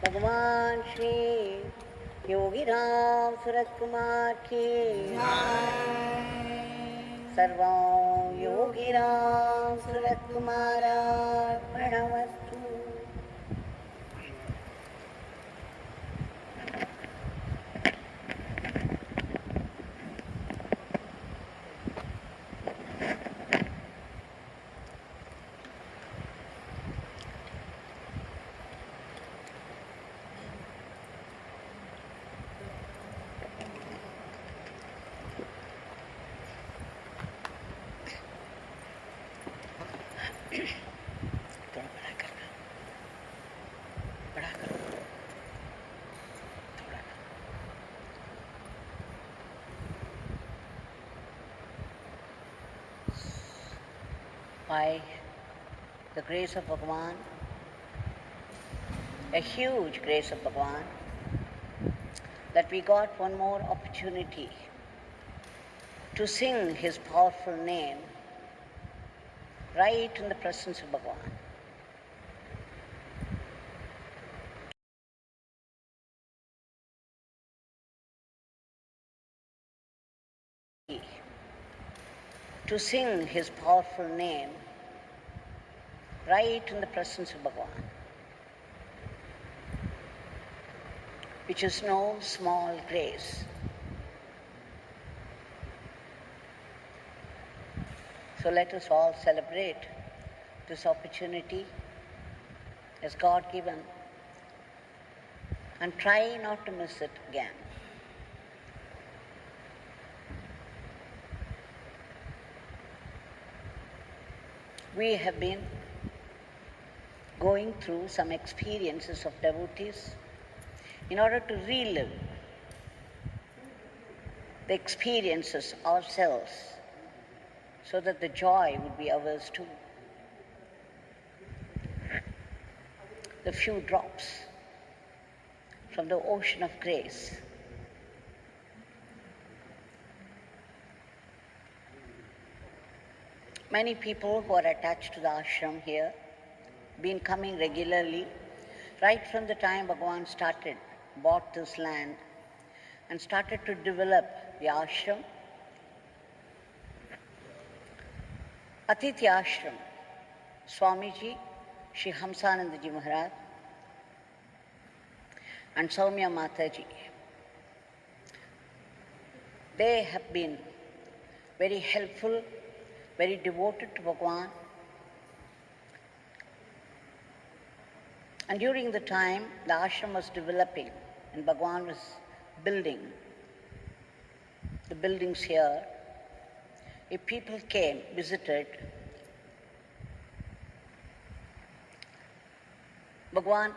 भगवान श्री योगी रामसूरतकुमार की सर्वं योगी रामसूरतकुमारार्पणमस्तु। By the grace of Bhagwan, a huge grace of Bhagwan, that we got one more opportunity to sing his powerful name right in the presence of Bhagwan. To sing his powerful name right in the presence of Bhagwan, which is no small grace. So let us all celebrate this opportunity as God given and try not to miss it again. We have been going through some experiences of devotees in order to relive the experiences ourselves so that the joy would be ours too. The few drops from the ocean of grace. Many people who are attached to the ashram here, been coming regularly, right from the time Bhagwan started, bought this land and started to develop the ashram. Athithi Ashram, Swamiji, Swami Hamsanandaji Maharaj and Soumya Mataji. They have been very helpful, very devoted to Bhagwan. And during the time the ashram was developing and Bhagwan was building the buildings here, if people came, visited, Bhagwan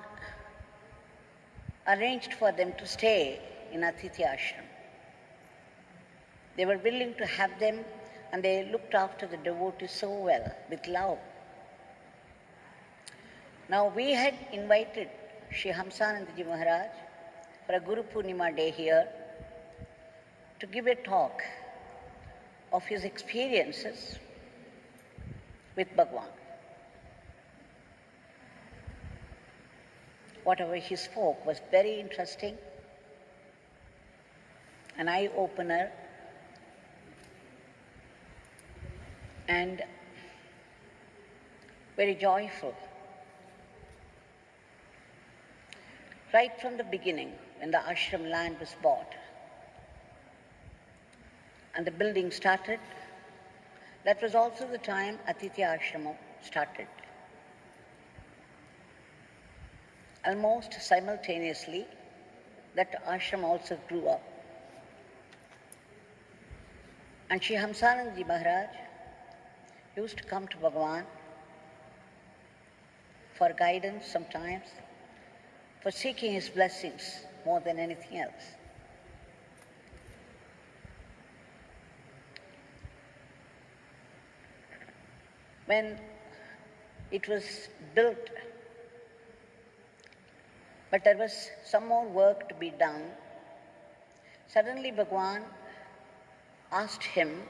arranged for them to stay in Athithi Ashram. They were willing to have them, and they looked after the devotees so well, with love. Now we had invited Sri Hamsanandaji Maharaj for a Guru Purnima day here to give a talk of his experiences with Bhagwan. Whatever he spoke was very interesting, an eye-opener, and very joyful. Right from the beginning, when the ashram land was bought and the building started, that was also the time Athithi Ashram started. Almost simultaneously, that ashram also grew up. And Sri Hamsanandaji Maharaj used to come to Bhagwan for guidance sometimes, for seeking his blessings more than anything else. When it was built, but there was some more work to be done, suddenly Bhagwan asked him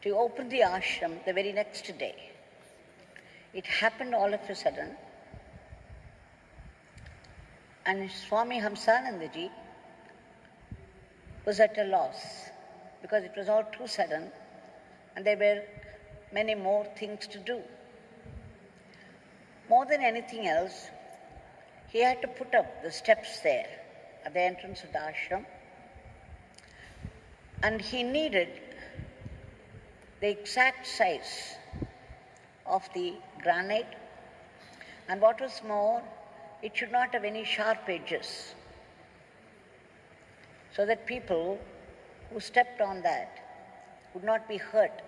to open the ashram the very next day. It happened all of a sudden, and Swami Hamsanandaji was at a loss because it was all too sudden and there were many more things to do. More than anything else, he had to put up the steps there at the entrance of the ashram, and he needed the exact size of the granite, and what was more, it should not have any sharp edges, so that people who stepped on that would not be hurt.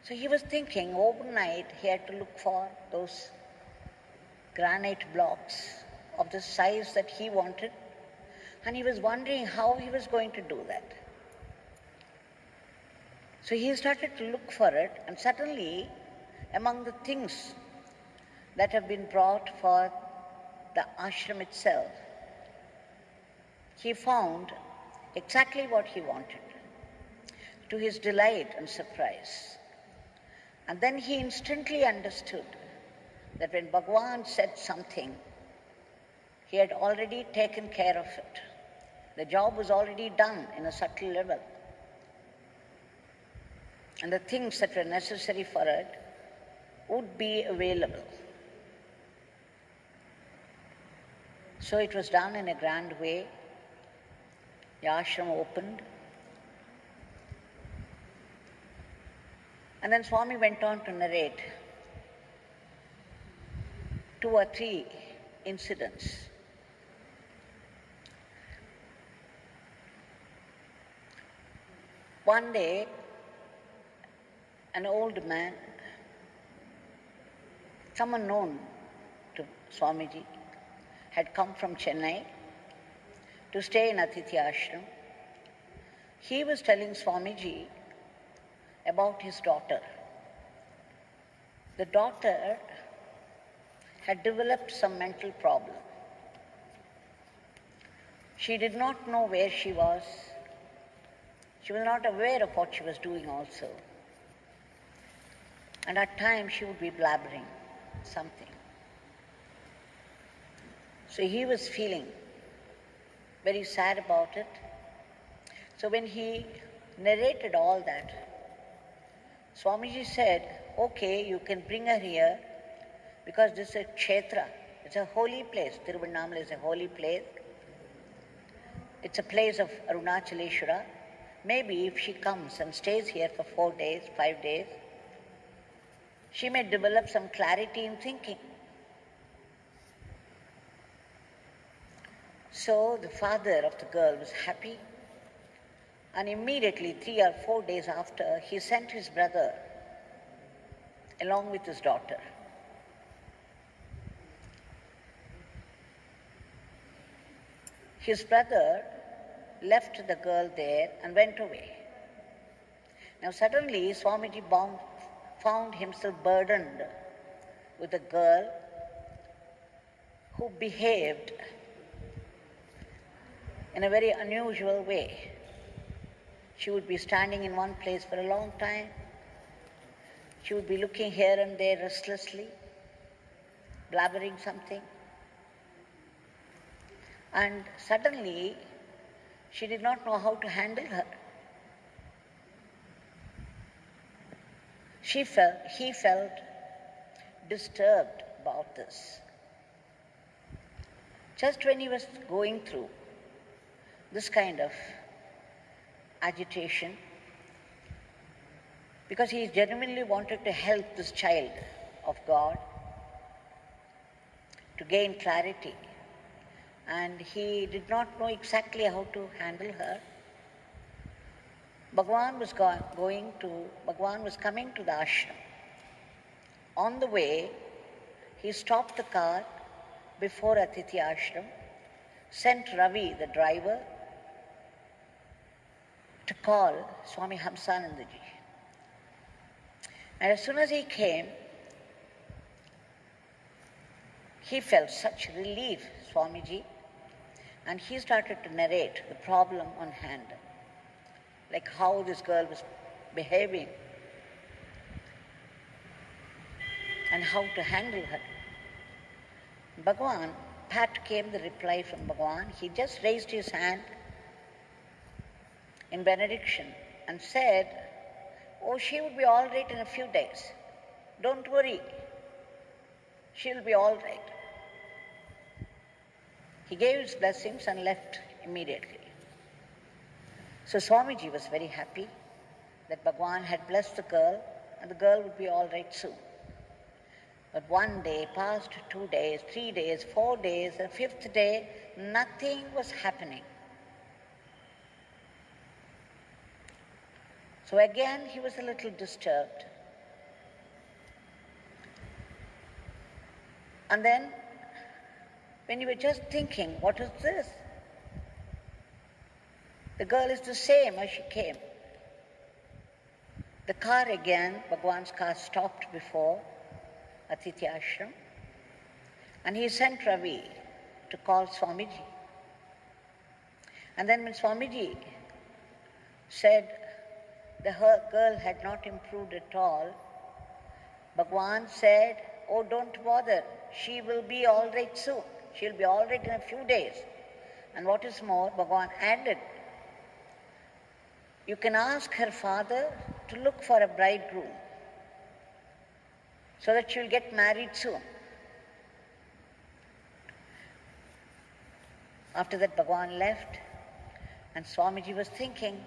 So he was thinking overnight he had to look for those granite blocks of the size that he wanted, and he was wondering how he was going to do that. So he started to look for it, and suddenly, among the things that have been brought for the ashram itself, he found exactly what he wanted, to his delight and surprise. And then he instantly understood that when Bhagwan said something, he had already taken care of it. The job was already done in a subtle level. And the things that were necessary for it would be available. So it was done in a grand way. The ashram opened. And then Swami went on to narrate 2 or 3 incidents. One day, an old man, someone known to Swamiji, had come from Chennai to stay in Athithi Ashram. He was telling Swamiji about his daughter. The daughter had developed some mental problem. She did not know where she was. She was not aware of what she was doing also. And at times she would be blabbering something. So he was feeling very sad about it. So when he narrated all that, Swamiji said, okay, you can bring her here because this is a kshetra. It's a holy place. Tiruvannamalai is a holy place. It's a place of Arunachaleshwara. Maybe if she comes and stays here for 4 days, 5 days, she may develop some clarity in thinking. So the father of the girl was happy, and immediately 3 or 4 days after, he sent his brother along with his daughter. His brother left the girl there and went away. Now suddenly Swamiji found himself burdened with a girl who behaved in a very unusual way. She would be standing in one place for a long time. She would be looking here and there restlessly, blabbering something. And suddenly, she did not know how to handle her. He felt disturbed about this. Just when he was going through this kind of agitation, because he genuinely wanted to help this child of God to gain clarity, and he did not know exactly how to handle her. Bhagwan was coming to the ashram. On the way, he stopped the car before Athithi Ashram, sent Ravi, the driver, to call Swami Hamsanandaji. And as soon as he came, he felt such relief, Swamiji, and he started to narrate the problem on hand, like how this girl was behaving and how to handle her. Bhagwan, pat came the reply from Bhagwan. He just raised his hand in benediction and said, "Oh, she will be all right in a few days. Don't worry. She'll be all right." He gave his blessings and left immediately. So Swamiji was very happy that Bhagwan had blessed the girl and the girl would be all right soon. But one day passed, 2 days, 3 days, 4 days, the 5th day, nothing was happening. So again he was a little disturbed. And then when you were just thinking, what is this? The girl is the same as she came. The car again, Bhagwan's car stopped before Athithi Ashram, and he sent Ravi to call Swamiji. And then when Swamiji said the girl had not improved at all, Bhagwan said, "Oh, don't bother, she will be all right soon. She'll be all right in a few days." And what is more, Bhagwan added, "You can ask her father to look for a bridegroom so that she'll get married soon." After that, Bhagwan left, and Swamiji was thinking,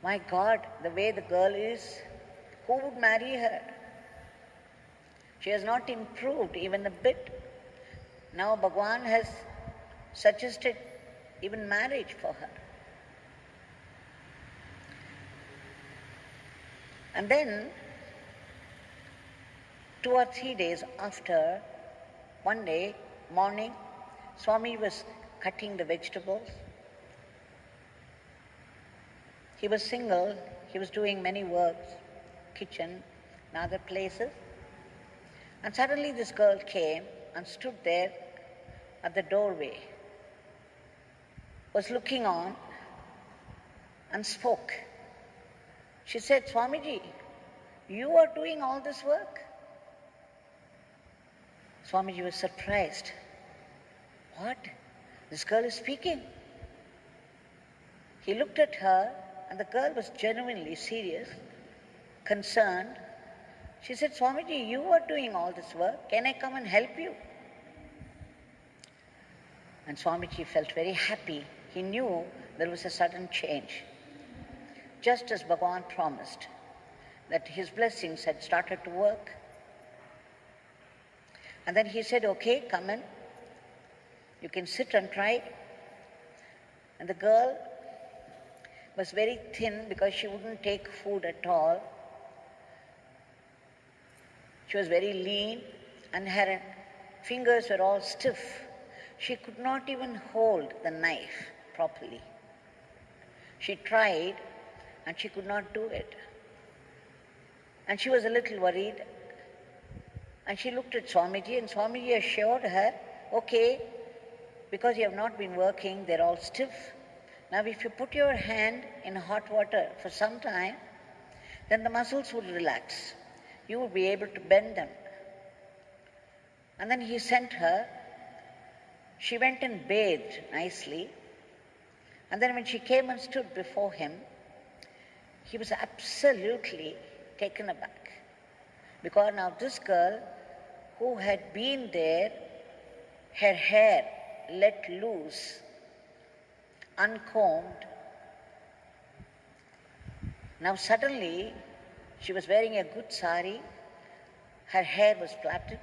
my God, the way the girl is, who would marry her? She has not improved even a bit. Now Bhagwan has suggested even marriage for her. And then 2 or 3 days after, one day, morning, Swami was cutting the vegetables. He was single, he was doing many works, kitchen and other places. And suddenly this girl came and stood there at the doorway, was looking on and spoke. She said, "Swamiji, you are doing all this work?" Swamiji was surprised. What? This girl is speaking. He looked at her, and the girl was genuinely serious, concerned. She said, "Swamiji, you are doing all this work. Can I come and help you?" And Swamiji felt very happy. He knew there was a sudden change. Just as Bhagwan promised, that his blessings had started to work. And then he said, "Okay, come in. You can sit and try." And the girl was very thin because she wouldn't take food at all. She was very lean and her fingers were all stiff. She could not even hold the knife properly. She tried and she could not do it. And she was a little worried. And she looked at Swamiji, and Swamiji assured her, okay, because you have not been working, they're all stiff. Now if you put your hand in hot water for some time, then the muscles will relax. You will be able to bend them. And then he sent her. She went and bathed nicely. And then when she came and stood before him, he was absolutely taken aback. Because now this girl who had been there, her hair let loose, uncombed, now suddenly she was wearing a good sari, her hair was plaited,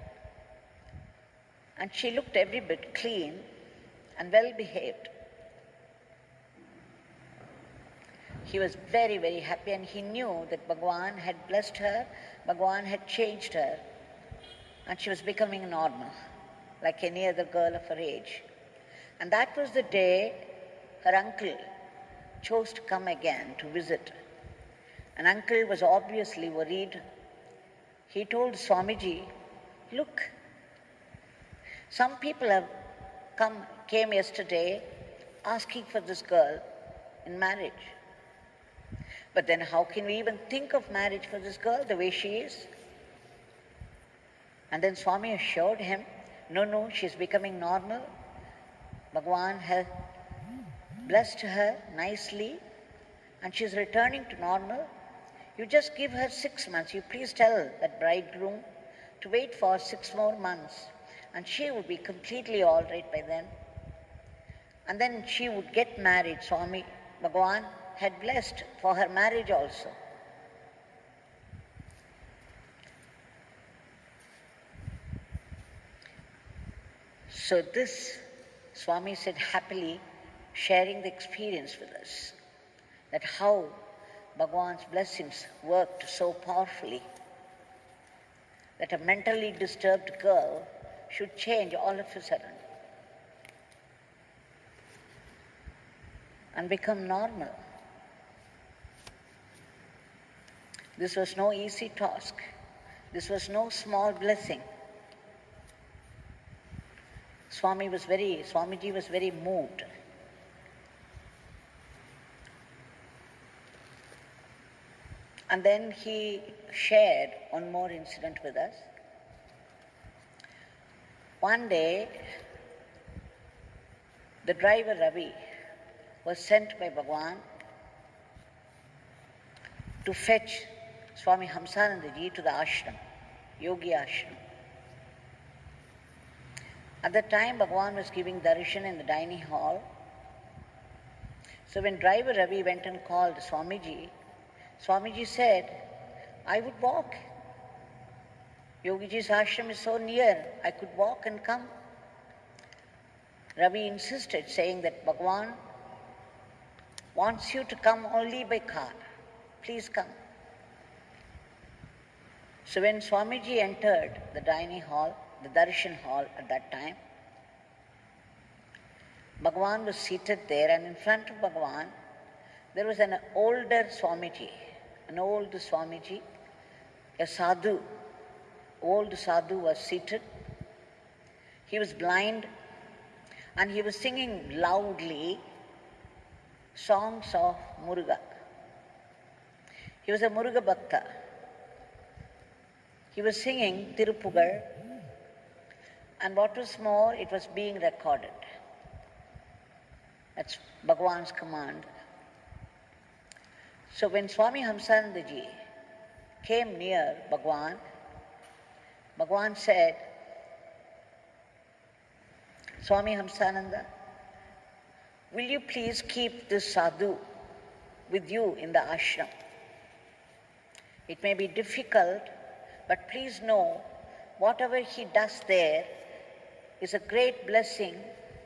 and she looked every bit clean and well behaved. He was very, very happy, and he knew that Bhagwan had blessed her, Bhagwan had changed her, and she was becoming normal, like any other girl of her age. And that was the day her uncle chose to come again to visit. And uncle was obviously worried. He told Swamiji, look, some people came yesterday asking for this girl in marriage. But then how can we even think of marriage for this girl the way she is? And then Swami assured him, no, she's becoming normal. Bhagwan has blessed her nicely and she's returning to normal. You just give her 6 months. You please tell that bridegroom to wait for 6 more months and she will be completely all right by then. And then she would get married. Swami Bhagwan had blessed for her marriage also. So this, Swami said happily, sharing the experience with us, that how Bhagwan's blessings worked so powerfully, that a mentally disturbed girl should change all of a sudden and become normal. This was no easy task. This was no small blessing. Swamiji was very moved. And then he shared one more incident with us. One day, the driver Ravi was sent by Bhagwan to fetch Swami Hamsanandaji to the ashram, Yogi Ashram. At that time, Bhagwan was giving darshan in the dining hall. So when driver Ravi went and called Swamiji, Swamiji said, I would walk. Yogiji's ashram is so near, I could walk and come. Ravi insisted, saying that Bhagwan wants you to come only by car. Please come. So when Swamiji entered the dining hall, the darshan hall at that time, Bhagwan was seated there, and in front of Bhagwan there was an older Swamiji, a Sadhu. Old Sadhu was seated. He was blind and he was singing loudly songs of Muruga. He was a Muruga Bhakta. He was singing Tirupugal, and what was more, it was being recorded. That's Bhagwan's command. So when Swami Hamsanandaji came near Bhagwan, Bhagwan said, Swami Hamsananda, will you please keep this sadhu with you in the ashram? It may be difficult, but please know, whatever he does there is a great blessing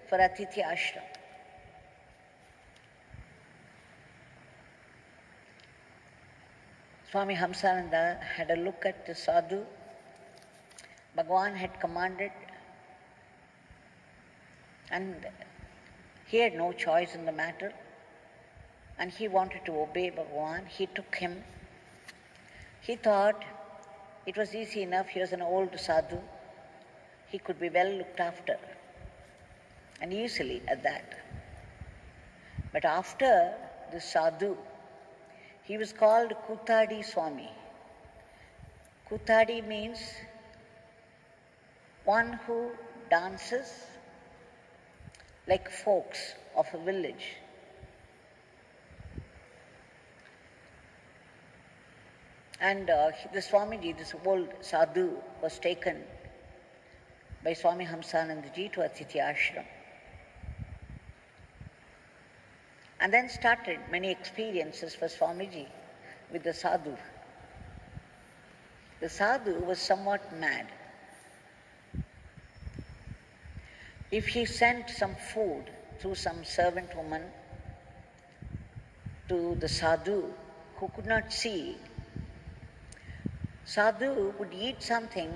for Athithi Ashram. Swami Hamsananda had a look at the sadhu. Bhagwan had commanded, and He had no choice in the matter and he wanted to obey Bhagwan. He took him. He thought it was easy enough. He was an old sadhu. He could be well looked after, and easily at that. But after the sadhu, he was called Kuthadi Swami. Kuthadi means one who dances like folks of a village. And the Swamiji, this old sadhu, was taken by Swami Hamsanandaji to Athithi Ashram. And then started many experiences for Swamiji with the sadhu. The sadhu was somewhat mad. If he sent some food through some servant woman to the sadhu who could not see, sadhu would eat something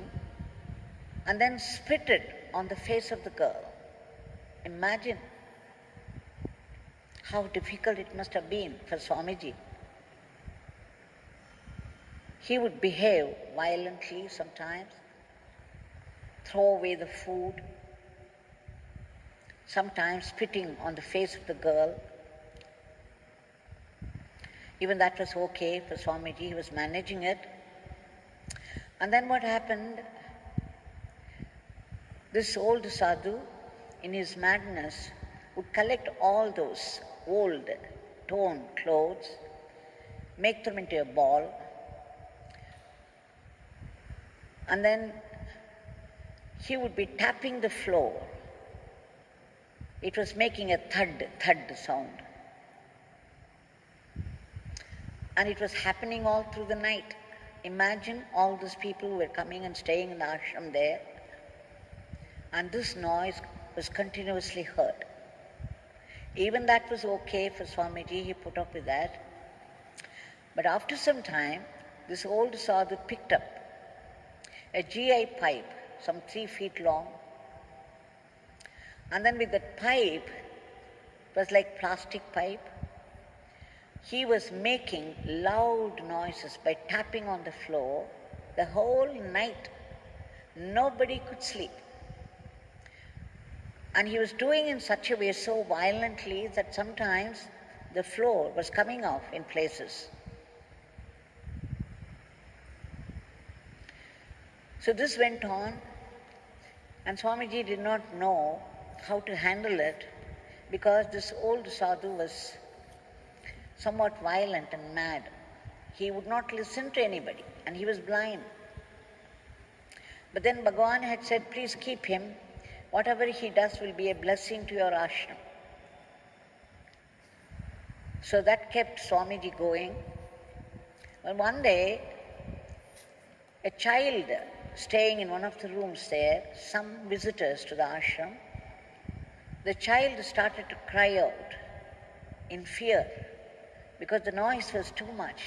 and then spit it on the face of the girl. Imagine how difficult it must have been for Swamiji. He would behave violently sometimes, throw away the food, sometimes spitting on the face of the girl. Even that was okay for Swamiji, he was managing it. And then what happened? This old sadhu, in his madness, would collect all those old, torn clothes, make them into a ball, and then he would be tapping the floor. It was making a thud sound. And it was happening all through the night. Imagine all those people who were coming and staying in the ashram there, and this noise was continuously heard. Even that was okay for Swamiji, he put up with that. But after some time, this old sadhu picked up a GI pipe, some 3 feet long, and then with that pipe, it was like plastic pipe, he was making loud noises by tapping on the floor the whole night. Nobody could sleep. And he was doing in such a way so violently that sometimes the floor was coming off in places. So this went on, and Swamiji did not know how to handle it because this old sadhu was somewhat violent and mad. He would not listen to anybody, and he was blind. But then Bhagwan had said, please keep him. Whatever he does will be a blessing to your ashram. So that kept Swamiji going. Well, one day, a child staying in one of the rooms there, some visitors to the ashram, the child started to cry out in fear because the noise was too much.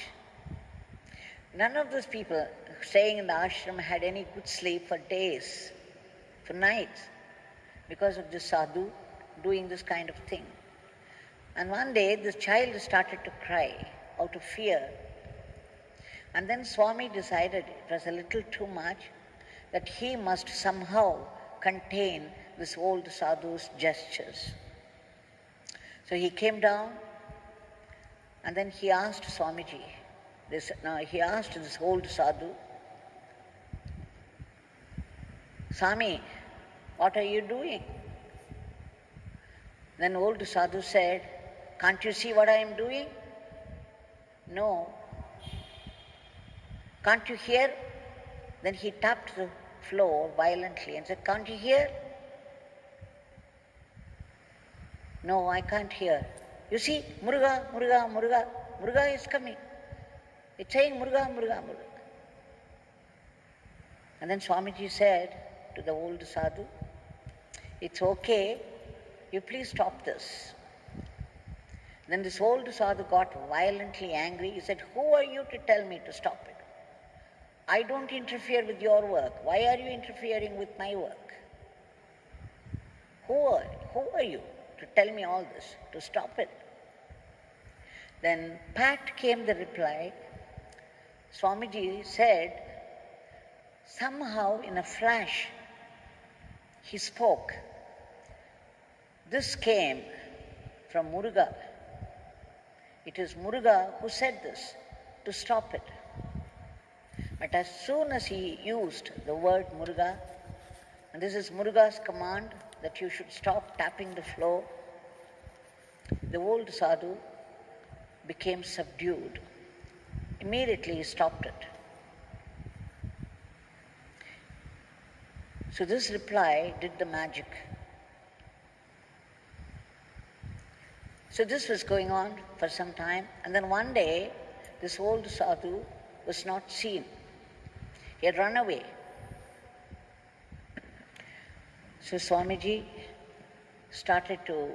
None of those people staying in the ashram had any good sleep for days, for nights, because of this sadhu doing this kind of thing. And one day the child started to cry out of fear. And then Swami decided it was a little too much, that he must somehow contain this old sadhu's gestures. So he came down and then he asked Swamiji, he asked this old sadhu, Swami, what are you doing? Then old sadhu said, can't you see what I am doing? No. Can't you hear? Then he tapped the floor violently and said, can't you hear? No, I can't hear. You see, Muruga, Muruga, Muruga, Muruga is coming. It's saying Muruga, Muruga, Muruga. And then Swamiji said to the old sadhu, it's okay, you please stop this. Then this old sadhu got violently angry. He said, who are you to tell me to stop it? I don't interfere with your work. Why are you interfering with my work? Who are you? to tell me all this, to stop it. Then pat came the reply. Swamiji said, somehow in a flash, he spoke. This came from Muruga. It is Muruga who said this, to stop it. But as soon as he used the word Muruga, and this is Muruga's command that you should stop tapping the floor, the old sadhu became subdued. Immediately he stopped it. So this reply did the magic. So this was going on for some time, and then one day this old sadhu was not seen. He had run away. So Swamiji started to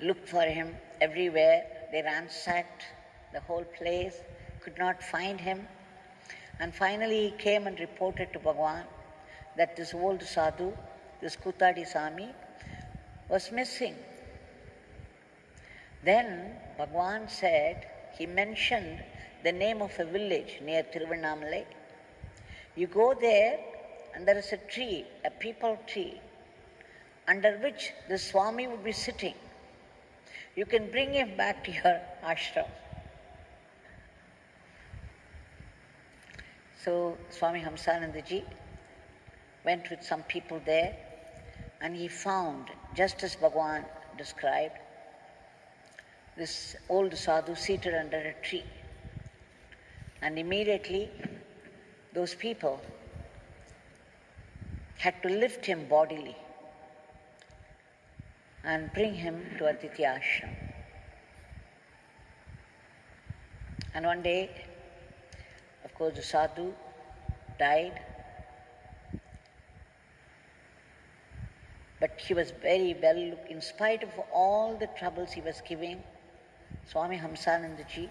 look for him everywhere. They ransacked the whole place, could not find him. And finally he came and reported to Bhagwan that this old sadhu, this Kutadi Sami, was missing. Then Bhagwan said, he mentioned the name of a village near Tiruvannamalai. You go there and there is a tree, a peepal tree, under which the Swami would be sitting. You can bring him back to your ashram. So Swami Hamsanandaji went with some people there, and he found, just as Bhagwan described, this old sadhu seated under a tree. And immediately those people had to lift him bodily and bring him to Athithi Ashram. And one day, of course, the sadhu died, but he was very well, in spite of all the troubles he was giving, Swami Hamsanandaji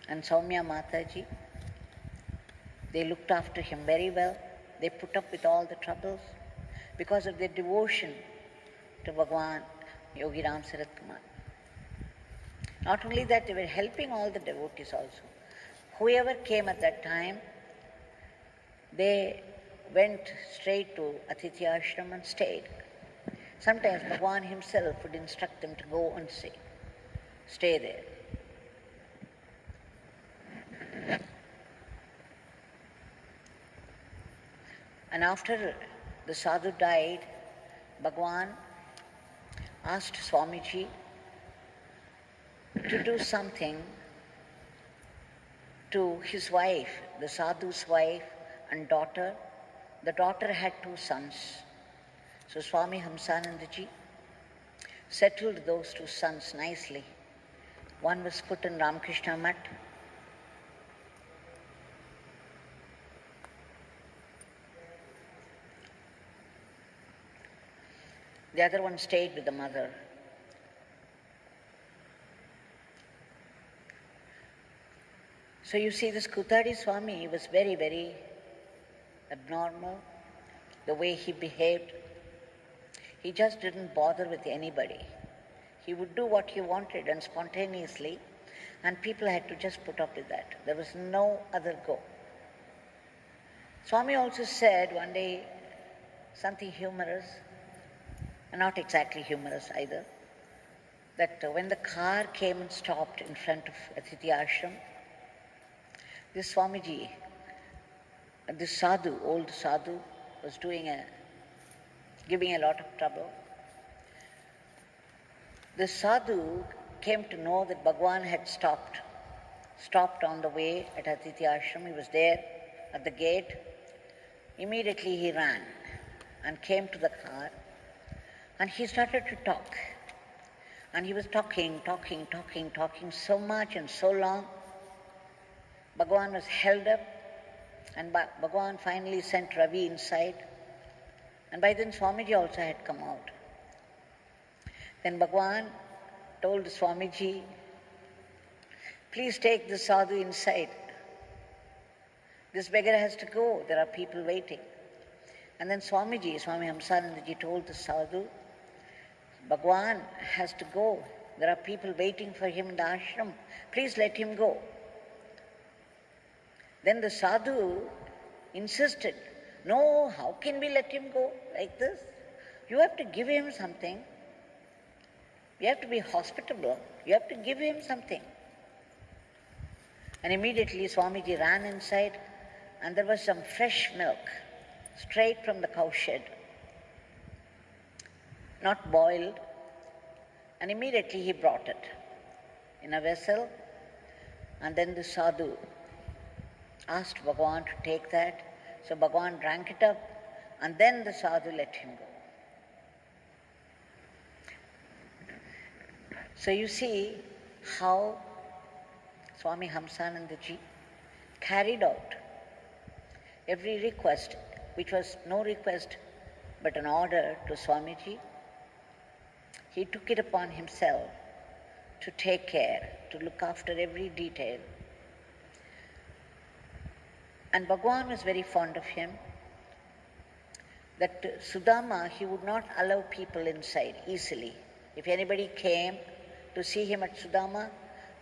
and Soumya Mataji, they looked after him very well. They put up with all the troubles because of their devotion to Bhagwan, Yogi Ramsuratkumar. Not only that, they were helping all the devotees also. Whoever came at that time, they went straight to Athithi Ashram and stayed. Sometimes Bhagwan himself would instruct them to go and stay there. And after the sadhu died, Bhagwan asked Swamiji to do something to his wife, the sadhu's wife and daughter. The daughter had 2 sons. So Swami Hamsanandaji settled those 2 sons nicely. One was put in Ramakrishna Mat. The other one stayed with the mother. So you see, this Kutadi Swami was very, very abnormal, the way he behaved. He just didn't bother with anybody. He would do what he wanted and spontaneously, and people had to just put up with that. There was no other go. Swami also said one day something humorous, not exactly humorous either, that when the car came and stopped in front of Athithi Ashram, this Swamiji, this sadhu, old sadhu, was giving a lot of trouble. The sadhu came to know that Bhagwan had stopped on the way at Athithi Ashram. He was there at the gate. Immediately he ran and came to the car, and he started to talk. And he was talking so much and so long. Bhagwan was held up, and Bhagwan finally sent Ravi inside. And by then Swamiji also had come out. Then Bhagwan told Swamiji, please take the sadhu inside. This beggar has to go. There are people waiting. And then Swami Hamsanandaji told the sadhu, Bhagwan has to go. There are people waiting for him in the ashram. Please let him go. Then the sadhu insisted, no, how can we let him go like this? You have to give him something. You have to be hospitable. You have to give him something. And immediately Swamiji ran inside and there was some fresh milk straight from the cow shed, not boiled. And immediately he brought it in a vessel. And then the sadhu asked Bhagwan to take that. So Bhagwan drank it up and then the sadhu let him go. So you see how Swami Hamsanandaji carried out every request, which was no request but an order to Swamiji. He took it upon himself to take care, to look after every detail. And Bhagwan was very fond of him. That Sudama, he would not allow people inside easily. If anybody came to see him at Sudama,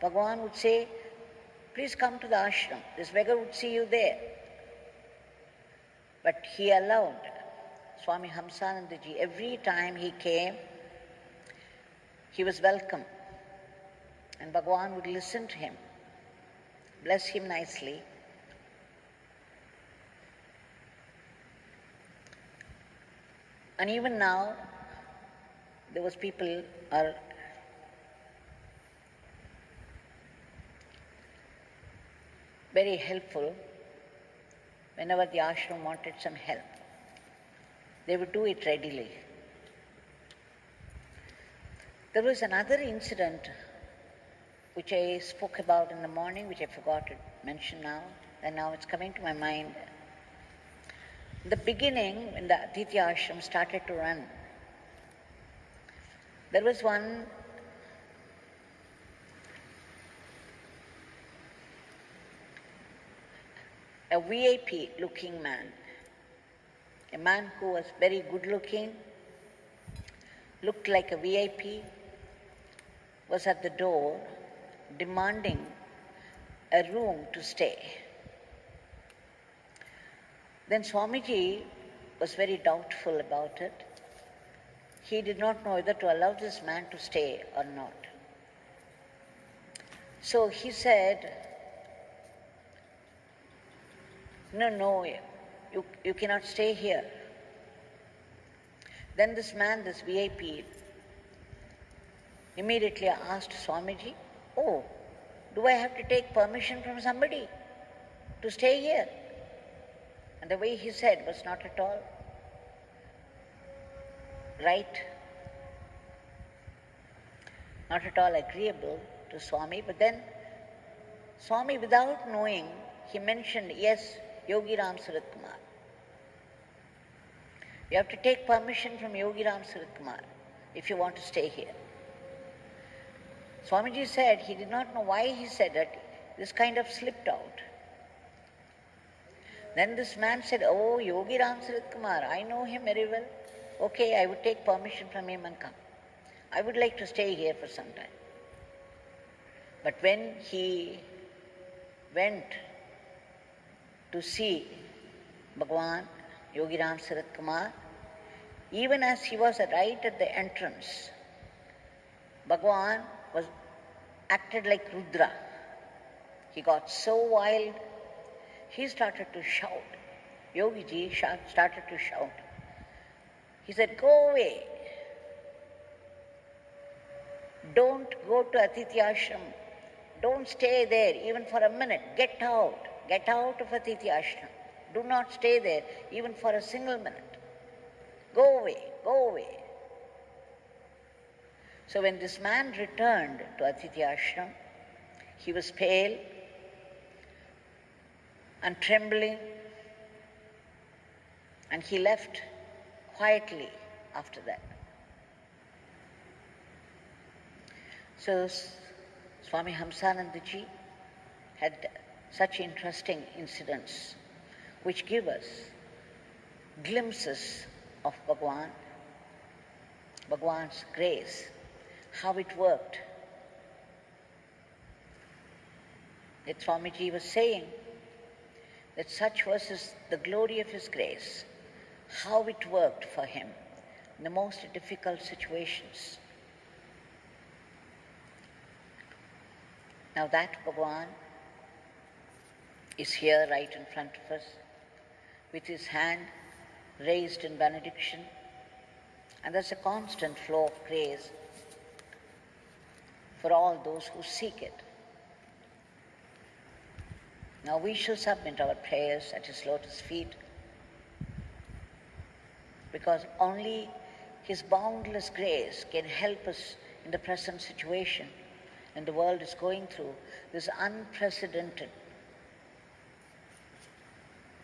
Bhagwan would say, please come to the ashram. This beggar would see you there. But he allowed Swami Hamsanandaji, every time he came, he was welcome. And Bhagwan would listen to him, bless him nicely. And even now, those people are very helpful. Whenever the ashram wanted some help, they would do it readily. There was another incident which I spoke about in the morning, which I forgot to mention now, and now it's coming to my mind. In the beginning, when the Athithi Ashram started to run, there was a VIP looking man, a man who was very good looking, looked like a VIP, was at the door demanding a room to stay. Then Swamiji was very doubtful about it. He did not know whether to allow this man to stay or not. So he said, no, you cannot stay here. Then this man, this VIP, immediately asked Swamiji, oh, do I have to take permission from somebody to stay here? And the way he said was not at all right, not at all agreeable to Swami. But then Swami, without knowing, he mentioned, yes, Yogi Ramsuratkumar. You have to take permission from Yogi Ramsuratkumar if you want to stay here. Swamiji said he did not know why he said it. This kind of slipped out. Then this man said, oh, Yogi Ramsuratkumar, I know him very well. Okay, I would take permission from him and come. I would like to stay here for some time. But when he went to see Bhagwan, Yogi Ramsuratkumar, even as he was right at the entrance, Bhagwan acted like Rudra. He got so wild, he started to shout. Yogiji started to shout. He said, go away. Don't go to Athithi Ashram. Don't stay there even for a minute. Get out. Get out of Athithi Ashram. Do not stay there even for a single minute. Go away. Go away. So when this man returned to Athithi Ashram, he was pale and trembling, and he left quietly after that. So Swami Hamsanandaji had such interesting incidents which give us glimpses of Bhagwan, Bhagwan's grace, how it worked. That Swamiji was saying that such was the glory of his grace, how it worked for him in the most difficult situations. Now that Bhagwan is here right in front of us with his hand raised in benediction, and there's a constant flow of grace for all those who seek it. Now we shall submit our prayers at his lotus feet, because only his boundless grace can help us in the present situation, and the world is going through this unprecedented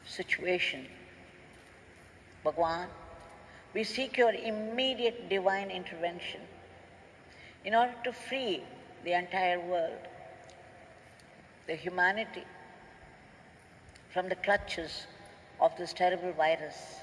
situation. Bhagwan, we seek your immediate divine intervention in order to free the entire world, the humanity, from the clutches of this terrible virus.